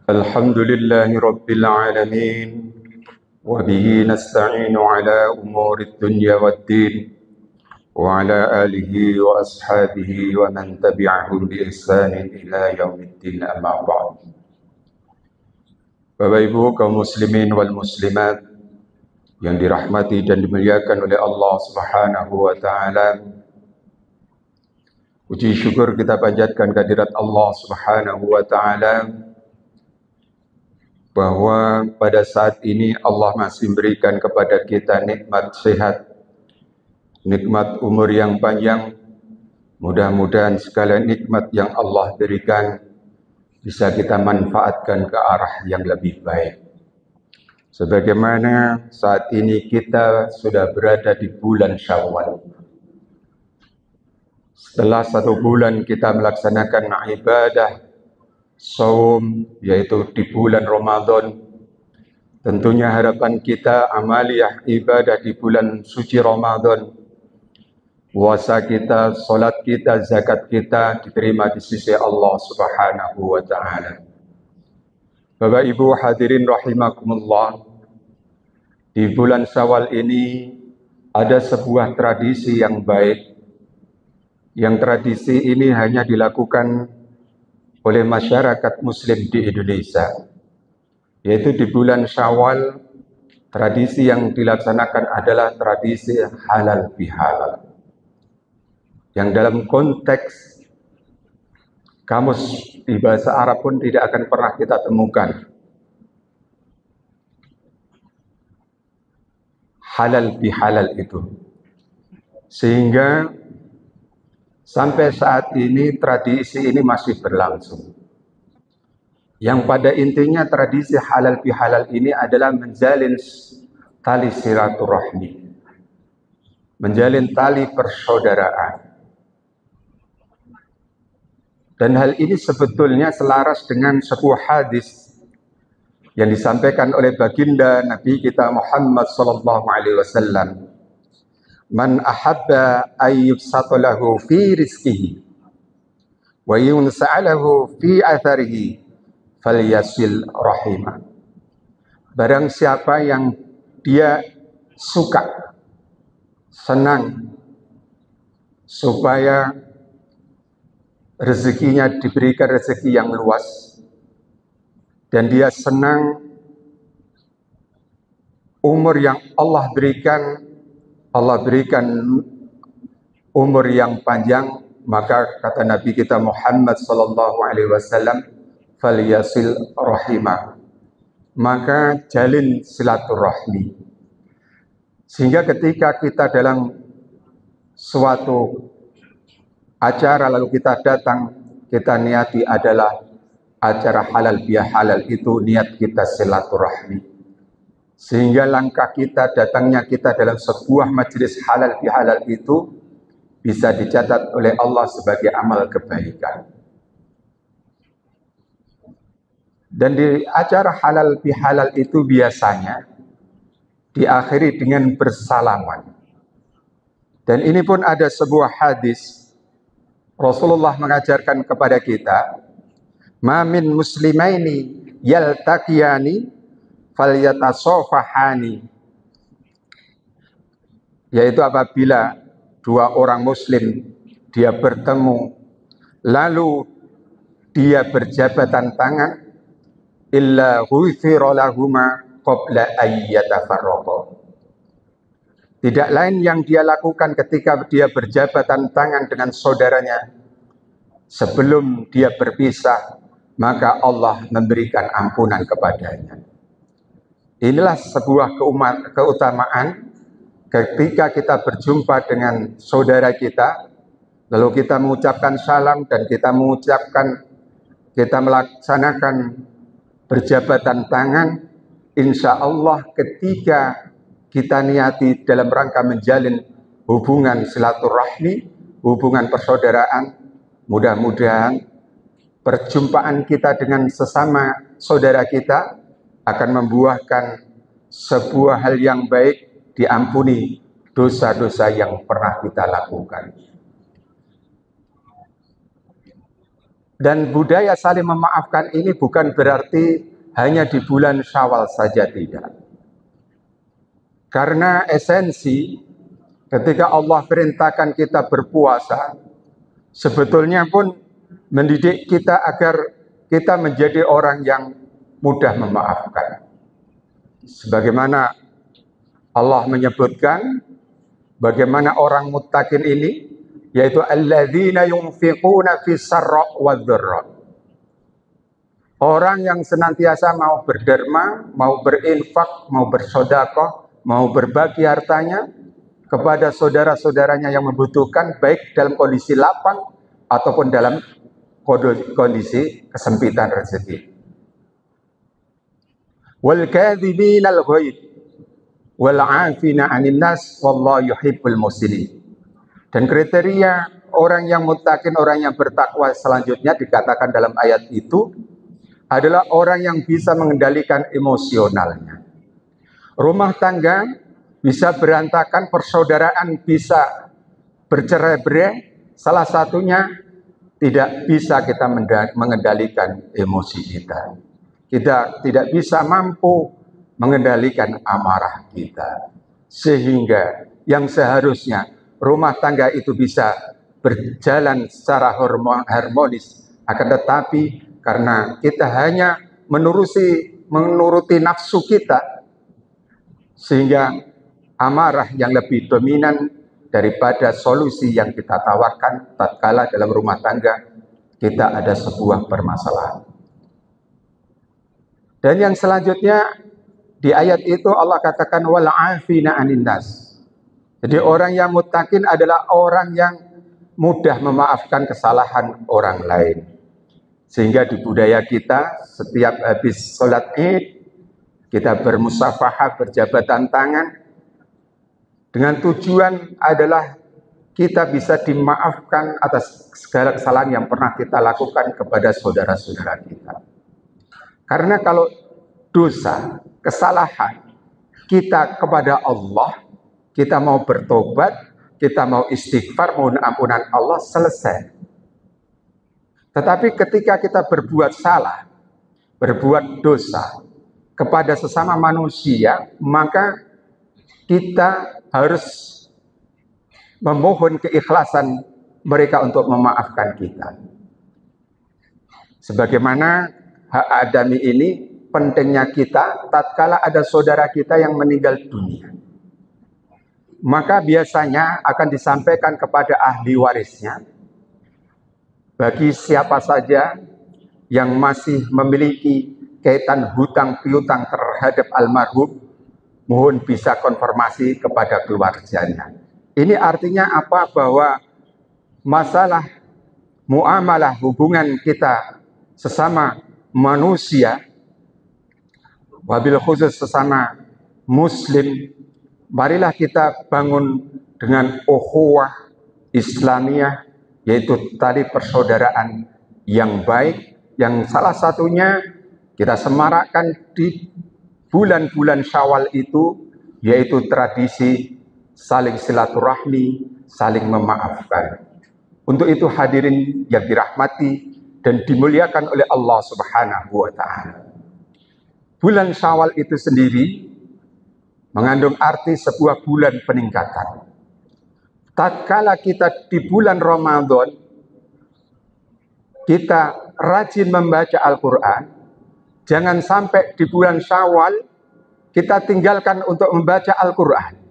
الحمد لله رب العالمين وبه نستعين على أمور الدنيا والدين وعلى آله وأصحابه ومن تبعهم بإحسان إلى يوم الدين أما بعد. Bapak Ibu kaum muslimin wal muslimat yang dirahmati dan dimuliakan oleh Allah Subhanahu wa taala. Puji syukur kita panjatkan kehadirat Allah Subhanahu wa taala bahwa pada saat ini Allah masih memberikan kepada kita nikmat sehat, nikmat umur yang panjang. Mudah-mudahan segala nikmat yang Allah berikan bisa kita manfaatkan ke arah yang lebih baik. Sebagaimana saat ini kita sudah berada di bulan Syawal. Setelah 1 bulan kita melaksanakan ibadah saum, yaitu di bulan Ramadan. Tentunya harapan kita amaliyah ibadah di bulan suci Ramadan, puasa kita, salat kita, zakat kita diterima di sisi Allah Subhanahu wa taala. Bapak Ibu hadirin rahimakumullah, di bulan Syawal ini ada sebuah tradisi yang baik. Yang tradisi ini hanya dilakukan oleh masyarakat muslim di Indonesia, yaitu di bulan Syawal tradisi yang dilaksanakan adalah tradisi halal bihalal, yang dalam konteks kamus di bahasa Arab pun tidak akan pernah kita temukan. Halal bihalal itu, sehingga sampai saat ini tradisi ini masih berlangsung. Yang pada intinya tradisi halal bihalal ini adalah menjalin tali silaturahmi, menjalin tali persaudaraan. Dan hal ini sebetulnya selaras dengan sebuah hadis yang disampaikan oleh baginda Nabi kita Muhammad sallallahu alaihi wasallam. Man ahabba ayyubsata lahu fi rizqihi wa yunsa'alahu fi atharihi falyasil rahimah. Barang siapa yang dia suka, senang supaya rezekinya diberikan rezeki yang luas, dan dia senang umur yang Allah berikan umur yang panjang, maka kata Nabi kita Muhammad sallallahu alaihi wasallam, falyasil rahimah, maka jalin silaturahmi. Sehingga ketika kita dalam suatu acara lalu kita datang, kita niati adalah acara halal bihalal, itu niat kita silaturahmi. Sehingga langkah kita, datangnya kita dalam sebuah majelis halal bihalal itu bisa dicatat oleh Allah sebagai amal kebaikan. Dan di acara halal bihalal itu biasanya diakhiri dengan bersalaman. Dan ini pun ada sebuah hadis Rasulullah mengajarkan kepada kita, ma min muslimaini yaltaqiyani falyatasofahani, yaitu apabila 2 orang muslim dia bertemu lalu dia berjabatan tangan, illa ghufira lahuma qabla ayyatafarraqa. Tidak lain yang dia lakukan ketika dia berjabatan tangan dengan saudaranya sebelum dia berpisah, maka Allah memberikan ampunan kepadanya. Inilah sebuah keutamaan ketika kita berjumpa dengan saudara kita, lalu kita mengucapkan salam dan kita melaksanakan berjabatan tangan. Insya Allah ketika kita niati dalam rangka menjalin hubungan silaturahmi, hubungan persaudaraan, mudah-mudahan perjumpaan kita dengan sesama saudara kita akan membuahkan sebuah hal yang baik, diampuni dosa-dosa yang pernah kita lakukan. Dan budaya saling memaafkan ini bukan berarti hanya di bulan Syawal saja, tidak. Karena esensi ketika Allah perintahkan kita berpuasa, sebetulnya pun mendidik kita agar kita menjadi orang yang mudah memaafkan. Sebagaimana Allah menyebutkan bagaimana orang muttaqin ini, yaitu alladzina yunfiquna fis sarra wad-dharra. Orang yang senantiasa mau berderma, mau berinfak, mau bersedekah, mau berbagi hartanya kepada saudara-saudaranya yang membutuhkan, baik dalam kondisi lapang ataupun dalam kondisi kesempitan rezeki. Wal kadhiminal ghaid wal 'afina 'anil nas wallahu yuhibbul muhsinin. Dan kriteria orang yang muttaqin, orang yang bertakwa selanjutnya dikatakan dalam ayat itu adalah orang yang bisa mengendalikan emosionalnya. Rumah tangga bisa berantakan, persaudaraan bisa bercerai-berai, salah satunya tidak bisa kita mengendalikan emosi kita. Kita tidak bisa mampu mengendalikan amarah kita. Sehingga yang seharusnya rumah tangga itu bisa berjalan secara harmonis, akan tetapi karena kita hanya menuruti nafsu kita, sehingga amarah yang lebih dominan daripada solusi yang kita tawarkan tatkala dalam rumah tangga kita ada sebuah permasalahan. Dan yang selanjutnya di ayat itu Allah katakan wal 'afina 'anil nas. Jadi orang yang muttaqin adalah orang yang mudah memaafkan kesalahan orang lain. Sehingga di budaya kita setiap habis sholat Id kita bermusafahah, berjabatan tangan dengan tujuan adalah kita bisa dimaafkan atas segala kesalahan yang pernah kita lakukan kepada saudara-saudara kita. Karena kalau dosa, kesalahan kita kepada Allah, kita mau bertobat, kita mau istighfar, mohon ampunan Allah, selesai. Tetapi ketika kita berbuat salah, berbuat dosa kepada sesama manusia, maka kita harus memohon keikhlasan mereka untuk memaafkan kita. Sebagaimana hak adami ini pentingnya kita tatkala ada saudara kita yang meninggal dunia. Maka biasanya akan disampaikan kepada ahli warisnya, bagi siapa saja yang masih memiliki kaitan hutang piutang terhadap almarhum, mohon bisa konfirmasi kepada keluarganya. Ini artinya apa? Bahwa masalah muamalah hubungan kita sesama manusia, wabil khusus sesama muslim, marilah kita bangun dengan ukhuwah Islamiyah, yaitu tali persaudaraan yang baik, yang salah satunya kita semarakkan di bulan-bulan Syawal itu, yaitu tradisi saling silaturahmi, saling memaafkan. Untuk itu hadirin yang dirahmati dan dimuliakan oleh Allah Subhanahu wa ta'ala, bulan Syawal itu sendiri mengandung arti sebuah bulan peningkatan. Tatkala kita di bulan Ramadan, kita rajin membaca Al-Quran, jangan sampai di bulan Syawal kita tinggalkan untuk membaca Al-Quran.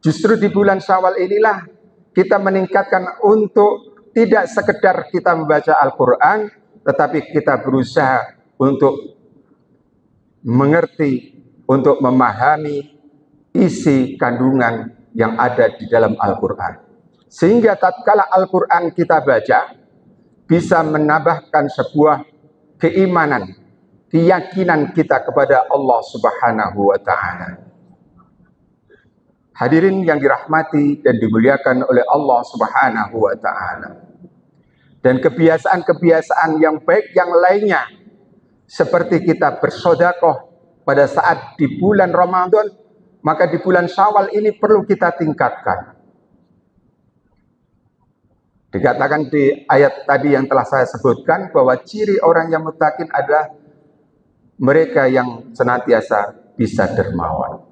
Justru di bulan Syawal inilah kita meningkatkan untuk tidak sekedar kita membaca Al-Quran, tetapi kita berusaha untuk mengerti, untuk memahami isi kandungan yang ada di dalam Al-Quran. Sehingga tatkala Al-Quran kita baca, bisa menambahkan sebuah keimanan, keyakinan kita kepada Allah Subhanahu wa ta'ala. Hadirin yang dirahmati dan dimuliakan oleh Allah Subhanahu wa ta'ala. Dan kebiasaan-kebiasaan yang baik yang lainnya, seperti kita bersedekah pada saat di bulan Ramadan, maka di bulan Syawal ini perlu kita tingkatkan. Dikatakan di ayat tadi yang telah saya sebutkan bahwa ciri orang yang muttaqin adalah mereka yang senantiasa bisa dermawan.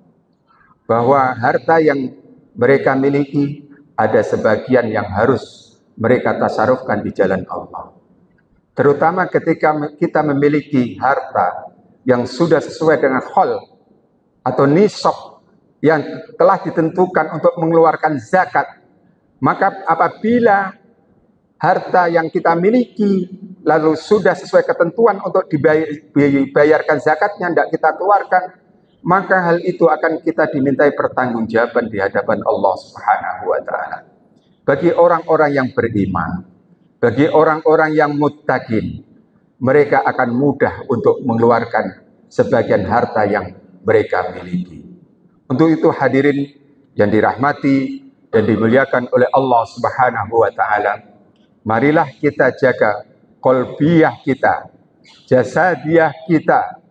Bahwa harta yang mereka miliki ada sebagian yang harus mereka tasarufkan di jalan Allah. Terutama ketika kita memiliki harta yang sudah sesuai dengan hal atau nisab yang telah ditentukan untuk mengeluarkan zakat, maka apabila harta yang kita miliki lalu sudah sesuai ketentuan untuk dibayarkan zakatnya, tidak kita keluarkan, maka hal itu akan kita dimintai pertanggungjawaban di hadapan Allah Subhanahu wa Ta'ala. Bagi orang-orang yang beriman, bagi orang-orang yang muttaqin, mereka akan mudah untuk mengeluarkan sebagian harta yang mereka miliki. Untuk itu hadirin yang dirahmati dan dimuliakan oleh Allah Subhanahu wa Ta'ala, marilah kita jaga qalbiyah kita, jasadiyah kita,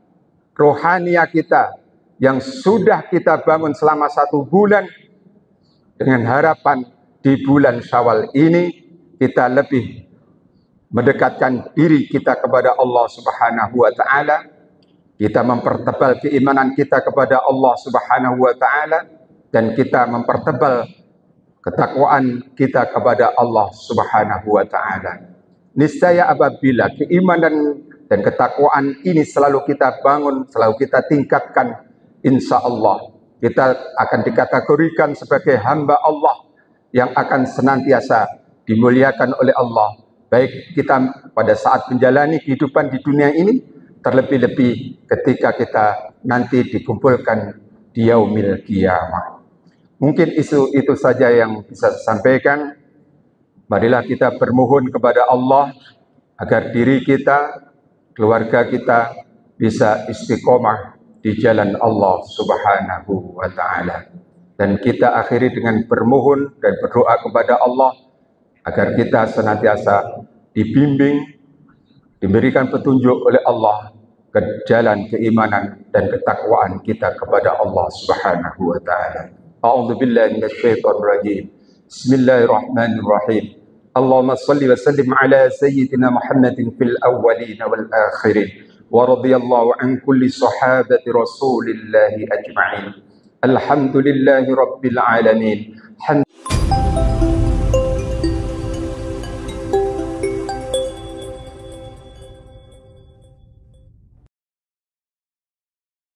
rohaniyah kita yang sudah kita bangun selama 1 bulan, dengan harapan di bulan Syawal ini kita lebih mendekatkan diri kita kepada Allah Subhanahu wa Ta'ala, kita mempertebal keimanan kita kepada Allah Subhanahu wa Ta'ala, dan kita mempertebal ketakwaan kita kepada Allah Subhanahu wa Ta'ala. Niscaya apabila keimanan dan ketakwaan ini selalu kita bangun, selalu kita tingkatkan, insya Allah kita akan dikategorikan sebagai hamba Allah yang akan senantiasa dimuliakan oleh Allah, baik kita pada saat menjalani kehidupan di dunia ini, terlebih-lebih ketika kita nanti dikumpulkan di yaumil qiyamah. Mungkin itu saja yang bisa saya sampaikan. Marilah kita bermohon kepada Allah agar diri kita, keluarga kita bisa istiqomah di jalan Allah Subhanahu wa Ta'ala. Dan kita akhiri dengan bermohon dan berdoa kepada Allah agar kita senantiasa dibimbing, diberikan petunjuk oleh Allah ke jalan keimanan dan ketakwaan kita kepada Allah Subhanahu wa Ta'ala. A'udzu billahi minasyaitonir rajim. Bismillahirrahmanirrahim. Allahumma shalli wa sallim ala sayyidina Muhammadin fil awwalin wal akhirin wa radiyallahu an kulli sahabati Rasulillah ajma'in. Alhamdulillahi rabbil alamin.